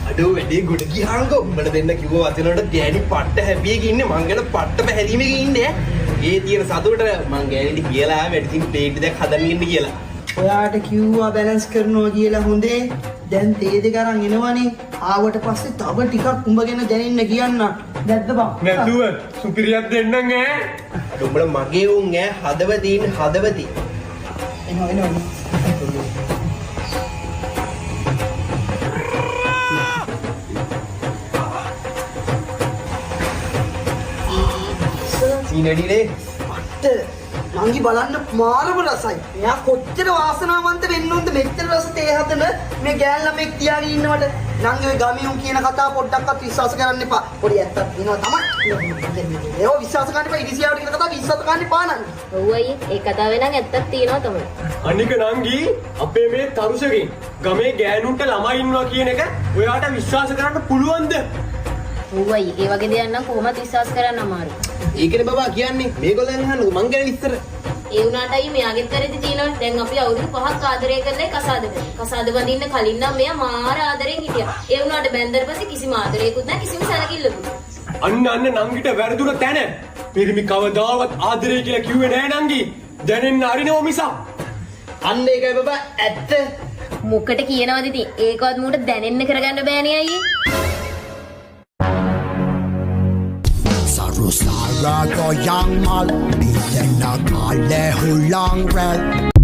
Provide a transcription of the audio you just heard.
අඩෝ වැඩේ ගොඩ ගියාංගෝ උඹලා දෙන්න කිව්ව වචනවලට ගෑණි පට්ට හැපියක ඉන්නේ මං ගැන පට්ට පැහැදීමක ඉන්නේ ඒ තියෙන සතුට මං ගෑණිට කියලා මෙඩිසින් ප්ලේට් දෙකක් හදන්න ඉන්න කියලා ඔයාට කිව්වා බැලන්ස් කරනවා කියලා හොඳේ දැන් තේ දෙක අරන් එනවනේ ආවට පස්සේ තව ටිකක් උඹ ගැන දැනෙන්න කියන්න නැද්ද බං නැතුව සුපිරියක් දෙන්නම් ඈ උඹලා මගේ උන් ඈ හදවතින් හදවති එනවා සීනඩිනේ නංගි බලන්න මාරම රසයි. එයා කොච්චර වාසනාවන්ත වෙන්න ඕනද මෙච්චර රස තේ හදන මේ ගෑන් ළමෙක් තියාගෙන ඉන්නවට. නංගි ඔය ගමින් උන් කියන කතාව පොඩ්ඩක්වත් විශ්වාස කරන්න එපා. පොඩි ඇත්තක් වෙනවා තමයි. ඒව විශ්වාස කරන්න එපා. ඉරිසියාවට කියන කතාව විශ්වාස කරන්න එපා නංගි. ඔව් අයියේ ඒ කතාවේ නම් ඇත්තක් තියෙනවා තමයි. අනික නංගි අපේ මේ තරුසකින් ගමේ ගෑනුන්ට ළමයි ඉන්නවා කියන එක ඔයාට විශ්වාස කරන්න පුළුවන්ද? ඔව් අයියේ ඒ වගේ දෙයක් නම් කොහොමද විශ්වාස කරන්න අමාරුයි. ඒකනේ බබා කියන්නේ මේගොල්ලන් අහන්නේ මං ගැන විස්තර ඒ වුණාට අයියේ මෙයාගෙත් වැරදි තියෙනවා. දැන් අපි අවුරුදු 5ක් ආදරය කරලා කසාද කරේ. කසාද බඳින්න කලින් නම් මෙයා මාර ආදරෙන් හිටියා. ඒ වුණාට බැන්දර පස්සේ කිසිම ආදරයකුත් නැහැ කිසිම සැලකිල්ලකුත්. අන්න නංගිට වැරදුන තැන පිරිමි කවදාවත් ආදරය කියලා කිව්වේ නෑ නංගි. දැනෙන්න අරිනව මිසක්. අන්න ඒකයි බබා ඇත්ත මොකට කියනවද ඉතින්? ඒකවත් මූට දැනෙන්න කරගන්න බෑනේ අයියේ. Sarusara ko yang mal, bilang na kale hulang red.